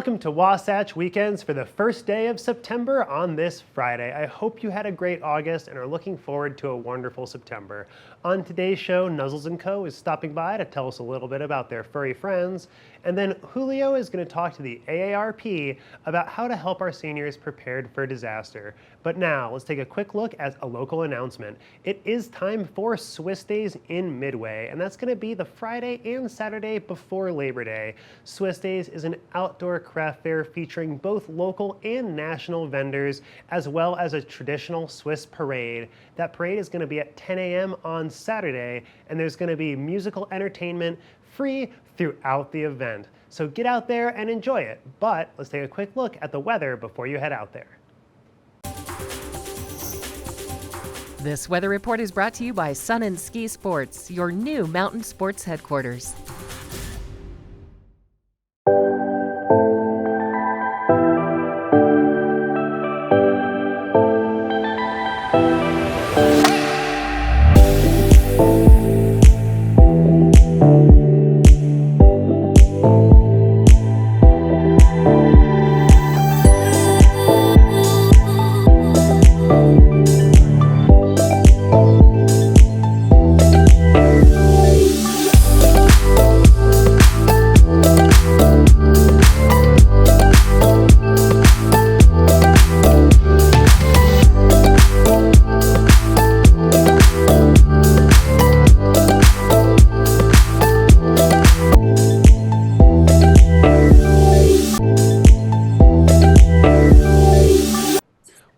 Welcome to Wasatch Weekends for the first day of September on this Friday. I hope you had a great August and are looking forward to a wonderful September. On today's show, Nuzzles and Co. is stopping by to tell us a little bit about their furry friends. And then Julio is going to talk to the AARP about how to help our seniors prepared for disaster. But now, let's take a quick look at a local announcement. It is time for Swiss Days in Midway, and that's going to be the Friday and Saturday before Labor Day. Swiss Days is an outdoor craft fair featuring both local and national vendors, as well as a traditional Swiss parade. That parade is going to be at 10 a.m. on Saturday, and there's going to be musical entertainment free throughout the event. So get out there and enjoy it. But let's take a quick look at the weather before you head out there. This weather report is brought to you by Sun and Ski Sports, your new mountain sports headquarters.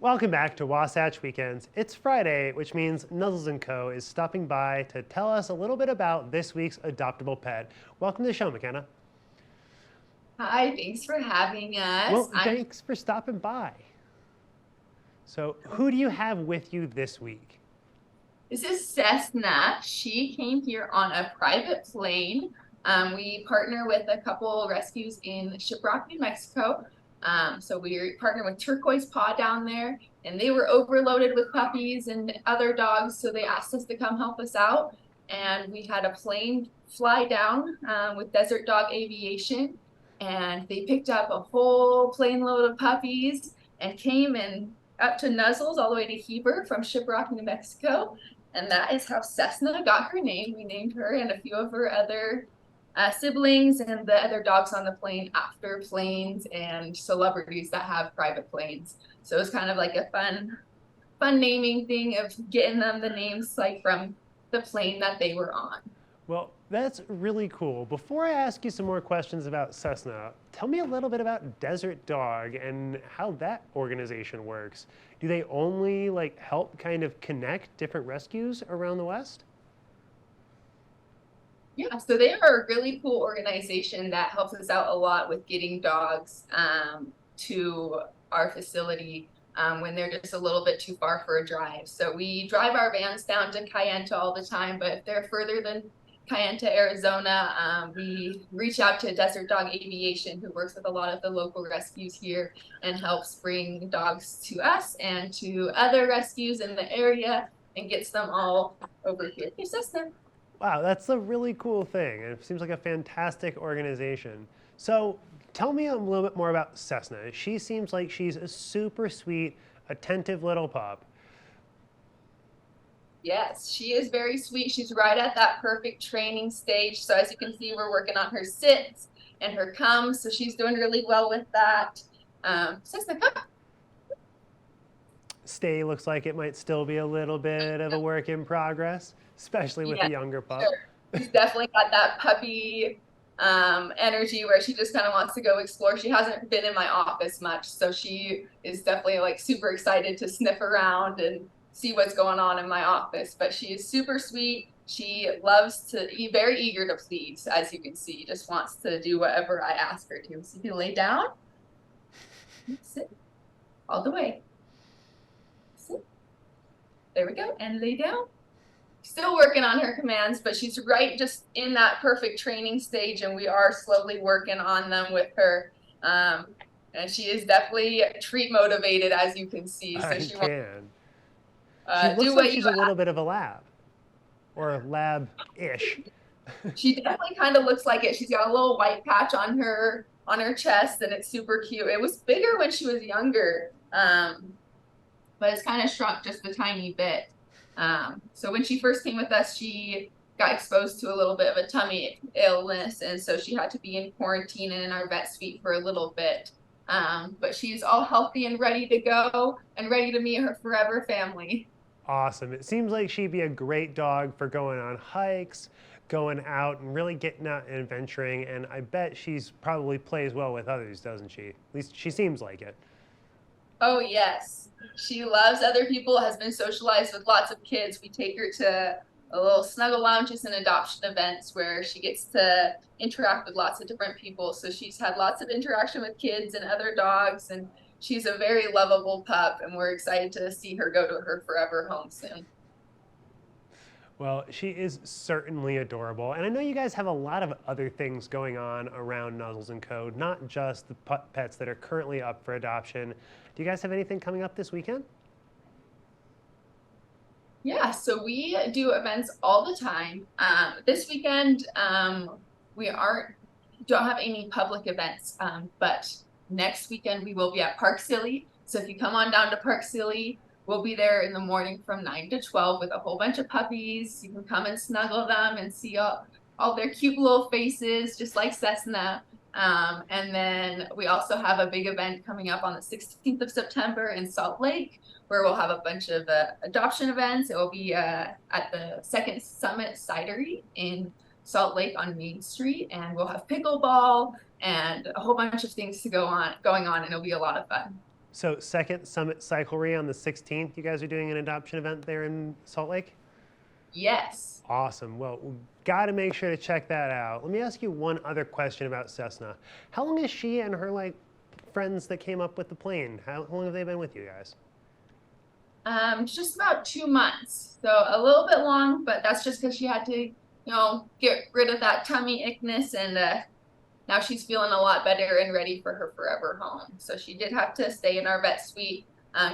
Welcome back to Wasatch Weekends. It's Friday, which means Nuzzles & Co. is stopping by to tell us a little bit about this week's adoptable pet. Welcome to the show, McKenna. Hi, thanks for having us. Well, thanks for stopping by. So who do you have with you this week? This is Cessna. She came here on a private plane. We partner with a couple rescues in Shiprock, New Mexico. So we partnered with Turquoise Paw down there, and they were overloaded with puppies and other dogs, so they asked us to come help us out. And we had a plane fly down with Desert Dog Aviation, and they picked up a whole plane load of puppies and came and up to Nuzzles all the way to Heber from Shiprock, New Mexico. And that is how Cessna got her name. We named her and a few of her other siblings and the other dogs on the plane after planes and celebrities that have private planes. So it was kind of like a fun naming thing of getting them the names like from the plane that they were on. Well, that's really cool. Before I ask you some more questions about Cessna, tell me a little bit about Desert Dog and how that organization works. Do they only help kind of connect different rescues around the West? Yeah, so they are a really cool organization that helps us out a lot with getting dogs to our facility when they're just a little bit too far for a drive. So we drive our vans down to Kayenta all the time, but if they're further than Kayenta, Arizona, we reach out to Desert Dog Aviation, who works with a lot of the local rescues here and helps bring dogs to us and to other rescues in the area and gets them all over here. Here's Cessna. Wow, that's a really cool thing. It seems like a fantastic organization. So tell me a little bit more about Cessna. She seems like she's a super sweet, attentive little pup. Yes, she is very sweet. She's right at that perfect training stage. So as you can see, we're working on her sits and her comes. So she's doing really well with that. Cessna, come. Stay looks like it might still be a little bit of a work in progress, especially with the younger pup. Sure. She's definitely got that puppy energy where she just kind of wants to go explore. She hasn't been in my office much, so she is definitely super excited to sniff around and see what's going on in my office. But she is super sweet. She loves to be very eager to please, as you can see. Just wants to do whatever I ask her to. So you can lay down, sit all the way. Sit. There we go, and lay down. Still working on her commands, but she's right just in that perfect training stage, and we are slowly working on them with her. And she is definitely treat motivated, as you can see. So She looks like she's a little bit of a lab, or lab-ish. She definitely kind of looks like it. She's got a little white patch on her on her chest, and it's super cute. It was bigger when she was younger, but it's kind of shrunk just a tiny bit. So when she first came with us, she got exposed to a little bit of a tummy illness, and so she had to be in quarantine and in our vet suite for a little bit. But she's all healthy and ready to go and ready to meet her forever family. Awesome. It seems like she'd be a great dog for going on hikes, going out and really getting out and adventuring, and I bet she's probably plays well with others, doesn't she? At least she seems like it. Oh, yes. She loves other people, has been socialized with lots of kids. We take her to a little snuggle lounges and adoption events where she gets to interact with lots of different people. So she's had lots of interaction with kids and other dogs, and she's a very lovable pup, and we're excited to see her go to her forever home soon. Well, she is certainly adorable. And I know you guys have a lot of other things going on around Nuzzles & Co., not just the pets that are currently up for adoption. Do you guys have anything coming up this weekend? Yeah, so we do events all the time. This weekend, we don't have any public events, but next weekend we will be at Park Silly. So if you come on down to Park Silly, we'll be there in the morning from 9 to 12 with a whole bunch of puppies. You can come and snuggle them and see all their cute little faces, just like Cessna. And then we also have a big event coming up on the 16th of September in Salt Lake, where we'll have a bunch of adoption events. It will be at the Second Summit Cidery in Salt Lake on Main Street, and we'll have pickleball and a whole bunch of things going on, and it'll be a lot of fun. So Second Summit Cyclery on the 16th, you guys are doing an adoption event there in Salt Lake? Yes. Awesome. Well, we've got to make sure to check that out. Let me ask you one other question about Cessna. How long is she and her friends that came up with the plane? How long have they been with you guys? Just about 2 months. So a little bit long, but that's just because she had to, get rid of that tummy ickness, and now she's feeling a lot better and ready for her forever home. So she did have to stay in our vet suite,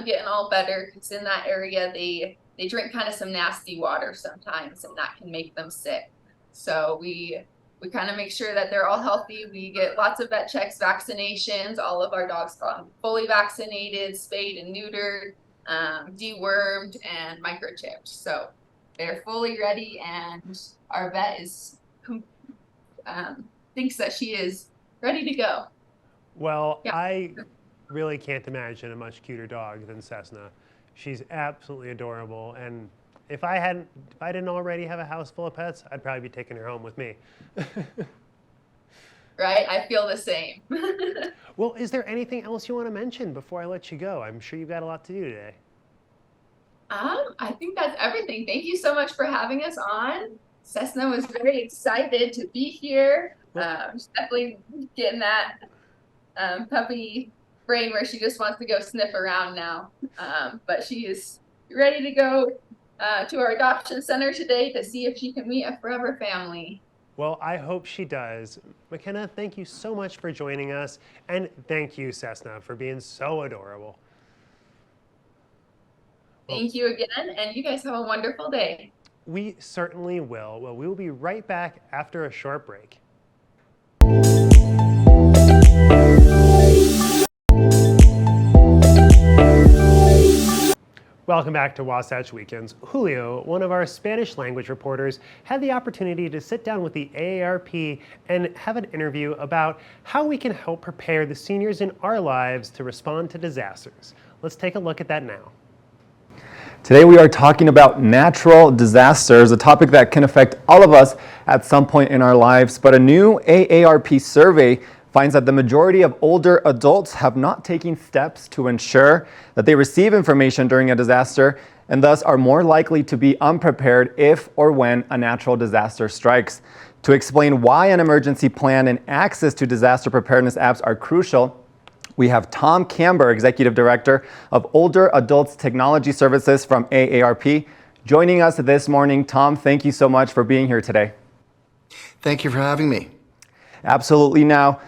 getting all better, because in that area they drink kind of some nasty water sometimes, and that can make them sick. So we kind of make sure that they're all healthy. We get lots of vet checks, vaccinations. All of our dogs got fully vaccinated, spayed and neutered, dewormed, and microchipped. So they're fully ready, and our vet is thinks that she is ready to go. Well, yeah. I really can't imagine a much cuter dog than Cessna. She's absolutely adorable, and if I didn't already have a house full of pets, I'd probably be taking her home with me. Right, I feel the same. Well, is there anything else you want to mention before I let you go? I'm sure you've got a lot to do today. I think that's everything. Thank you so much for having us on. Cessna was very excited to be here. She's definitely getting that puppy brain where she just wants to go sniff around now. But she is ready to go to our adoption center today to see if she can meet a forever family. Well, I hope she does. McKenna, thank you so much for joining us. And thank you, Cessna, for being so adorable. Thank you again, and you guys have a wonderful day. We certainly will. Well, we will be right back after a short break. Welcome back to Wasatch Weekends. Julio, one of our Spanish language reporters, had the opportunity to sit down with the AARP and have an interview about how we can help prepare the seniors in our lives to respond to disasters. Let's take a look at that now. Today we are talking about natural disasters, a topic that can affect all of us at some point in our lives, but a new AARP survey finds that the majority of older adults have not taken steps to ensure that they receive information during a disaster and thus are more likely to be unprepared if or when a natural disaster strikes. To explain why an emergency plan and access to disaster preparedness apps are crucial, we have Tom Camber, Executive Director of Older Adults Technology Services from AARP, joining us this morning. Tom, thank you so much for being here today. Thank you for having me. Absolutely. Now,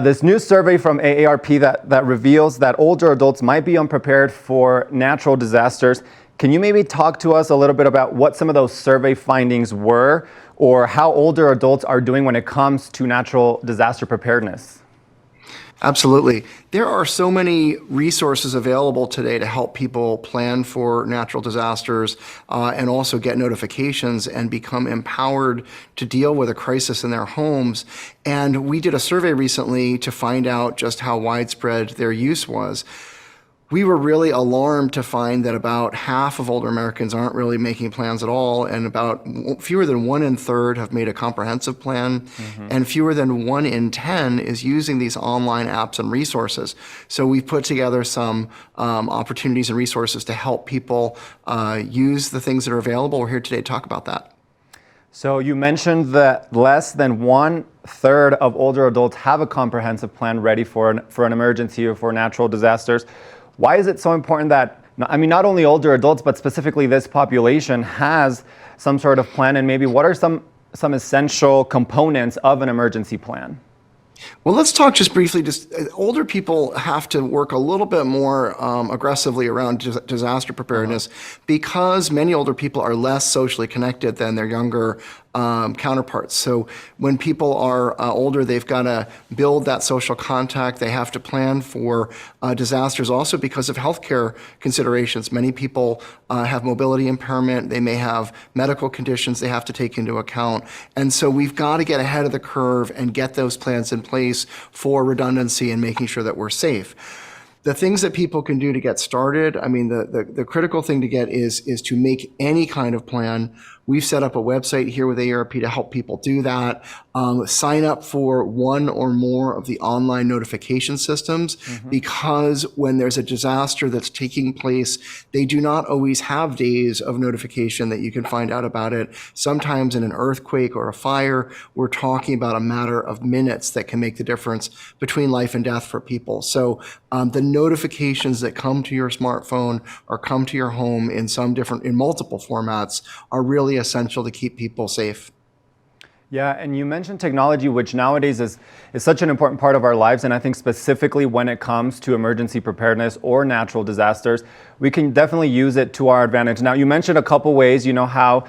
this new survey from AARP that reveals that older adults might be unprepared for natural disasters. Can you maybe talk to us a little bit about what some of those survey findings were, or how older adults are doing when it comes to natural disaster preparedness? Absolutely. There are so many resources available today to help people plan for natural disasters and also get notifications and become empowered to deal with a crisis in their homes. And we did a survey recently to find out just how widespread their use was. We were really alarmed to find that about half of older Americans aren't really making plans at all, and about fewer than 1 in 3 have made a comprehensive plan, and fewer than 1 in 10 is using these online apps and resources. So we've put together some opportunities and resources to help people use the things that are available. We're here today to talk about that. So you mentioned that less than 1/3 of older adults have a comprehensive plan ready for an emergency or for natural disasters. Why is it so important that, not only older adults, but specifically this population has some sort of plan, and maybe what are some essential components of an emergency plan? Well, let's talk just briefly. Older people have to work a little bit more aggressively around disaster preparedness because many older people are less socially connected than their younger counterparts. So when people are older, they've got to build that social contact. They have to plan for disasters also because of healthcare considerations. Many people have mobility impairment. They may have medical conditions they have to take into account. And so we've got to get ahead of the curve and get those plans in place for redundancy and making sure that we're safe. The things that people can do to get started, the critical thing to get is to make any kind of plan. We've set up a website here with AARP to help people do that. Sign up for one or more of the online notification systems because when there's a disaster that's taking place, they do not always have days of notification that you can find out about it. Sometimes in an earthquake or a fire, we're talking about a matter of minutes that can make the difference between life and death for people. So the notifications that come to your smartphone or come to your home in multiple formats are really essential to keep people safe. Yeah, and you mentioned technology, which nowadays is such an important part of our lives, and I think specifically when it comes to emergency preparedness or natural disasters, we can definitely use it to our advantage. Now, you mentioned a couple ways, how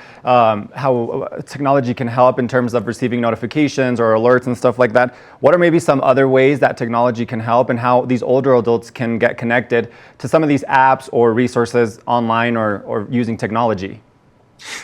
technology can help in terms of receiving notifications or alerts and stuff like that. What are maybe some other ways that technology can help, and how these older adults can get connected to some of these apps or resources online or using technology?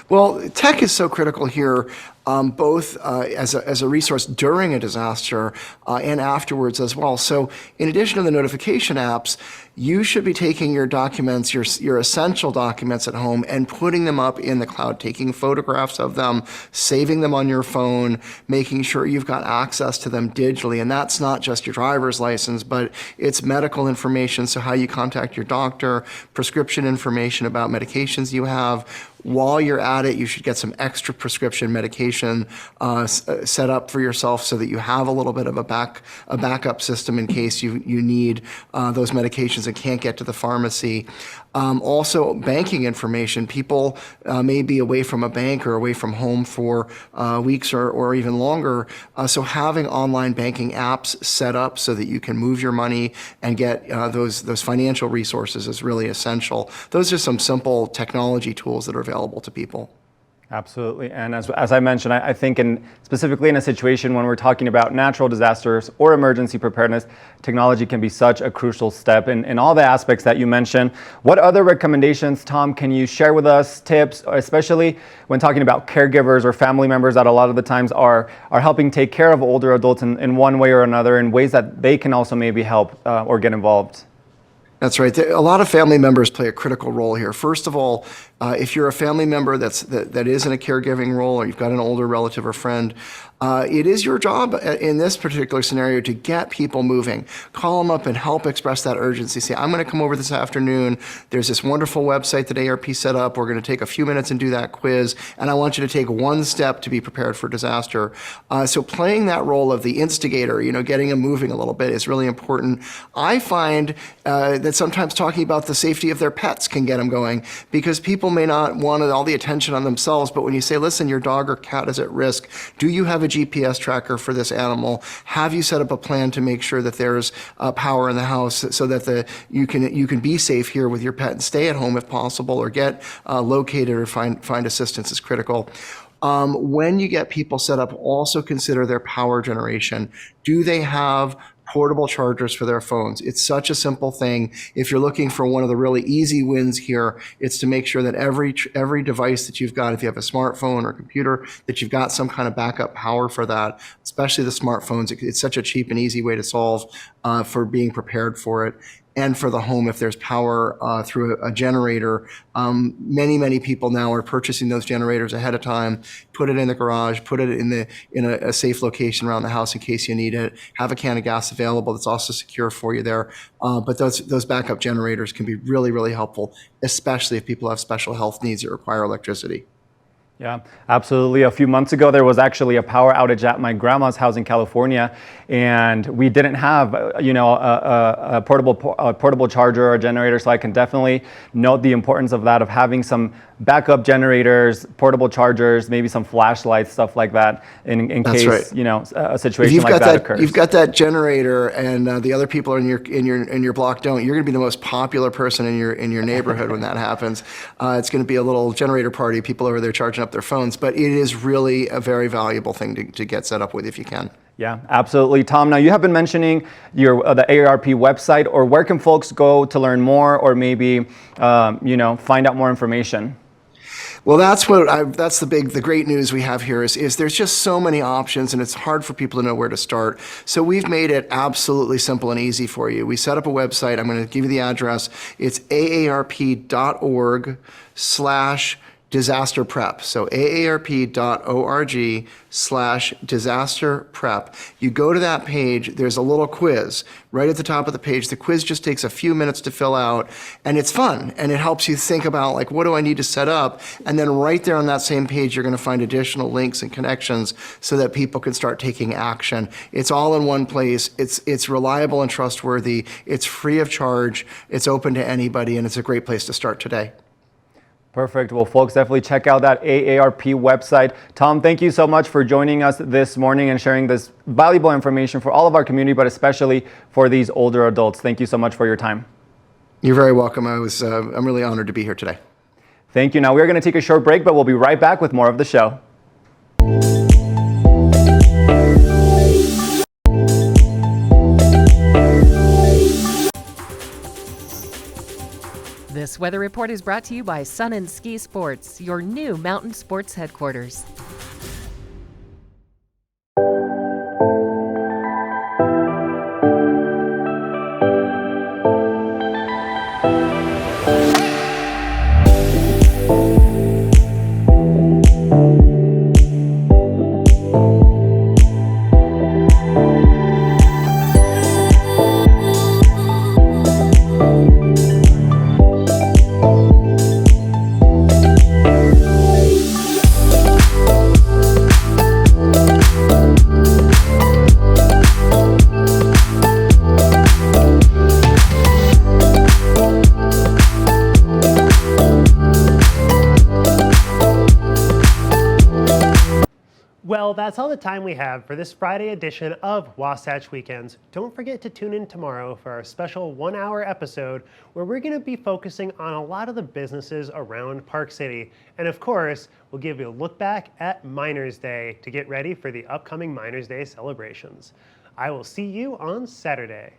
Well, tech is so critical here, both as a resource during a disaster and afterwards as well. So in addition to the notification apps, you should be taking your documents, your essential documents at home and putting them up in the cloud, taking photographs of them, saving them on your phone, making sure you've got access to them digitally. And that's not just your driver's license, but it's medical information, so how you contact your doctor, prescription information about medications you have. While you're at it, you should get some extra prescription medication set up for yourself so that you have a little bit of a backup system in case you need those medications and can't get to the pharmacy. Also, banking information. People may be away from a bank or away from home for weeks or even longer. So having online banking apps set up so that you can move your money and get those financial resources is really essential. Those are some simple technology tools that are available to people. Absolutely. And as I mentioned, I think specifically in a situation when we're talking about natural disasters or emergency preparedness, technology can be such a crucial step in all the aspects that you mentioned. What other recommendations, Tom, can you share with us, tips, especially when talking about caregivers or family members that a lot of the times are helping take care of older adults in one way or another, in ways that they can also maybe help or get involved? That's right. A lot of family members play a critical role here. First of all, if you're a family member that is in a caregiving role, or you've got an older relative or friend, it is your job in this particular scenario to get people moving. Call them up and help express that urgency. Say, I'm going to come over this afternoon. There's this wonderful website that AARP set up. We're going to take a few minutes and do that quiz, and I want you to take one step to be prepared for disaster. So playing that role of the instigator, getting them moving a little bit is really important. I find that sometimes talking about the safety of their pets can get them going, because people may not want all the attention on themselves, but when you say, listen, your dog or cat is at risk, do you have a GPS tracker for this animal? Have you set up a plan to make sure that there's power in the house so that you can be safe here with your pet and stay at home if possible, or get located or find assistance is critical. When you get people set up, also consider their power generation. Do they have portable chargers for their phones. It's such a simple thing. If you're looking for one of the really easy wins here, it's to make sure that every device that you've got, if you have a smartphone or computer, that you've got some kind of backup power for that, especially the smartphones. It's such a cheap and easy way to solve for being prepared for it. And for the home, if there's power through a generator, many people now are purchasing those generators ahead of time, put it in the garage, put it in a safe location around the house in case you need it, have a can of gas available that's also secure for you there. But those backup generators can be really helpful, especially if people have special health needs that require electricity. Yeah, absolutely. A few months ago, there was actually a power outage at my grandma's house in California, and we didn't have, a portable charger or generator. So I can definitely note the importance of that, of having some backup generators, portable chargers, maybe some flashlights, stuff like that, in case a situation like that occurs. You've got that generator, and the other people in your block don't. You're going to be the most popular person in your neighborhood when that happens. It's going to be a little generator party. People over there charging up their phones, but it is really a very valuable thing to get set up with if you can. Yeah, absolutely. Tom, now you have been mentioning the AARP website, or where can folks go to learn more, or maybe find out more information? Well, that's the great news we have here is there's just so many options, and it's hard for people to know where to start. So we've made it absolutely simple and easy for you. We set up a website. I'm going to give you the address. It's aarp.org/disaster prep. So aarp.org/disaster prep. You go to that page, there's a little quiz right at the top of the page. The quiz just takes a few minutes to fill out, and it's fun, and it helps you think about, like, what do I need to set up? And then right there on that same page, you're going to find additional links and connections so that people can start taking action. It's all in one place. It's reliable and trustworthy. It's free of charge. It's open to anybody, and it's a great place to start today. Perfect. Well, folks, definitely check out that AARP website. Tom, thank you so much for joining us this morning and sharing this valuable information for all of our community, but especially for these older adults. Thank you so much for your time. You're very welcome. I'm really honored to be here today. Thank you. Now we're going to take a short break, but we'll be right back with more of the show. This weather report is brought to you by Sun and Ski Sports, your new mountain sports headquarters. Well, that's all the time we have for this Friday edition of Wasatch Weekends. Don't forget to tune in tomorrow for our special 1-hour episode where we're going to be focusing on a lot of the businesses around Park City. And of course, we'll give you a look back at Miners Day to get ready for the upcoming Miners Day celebrations. I will see you on Saturday.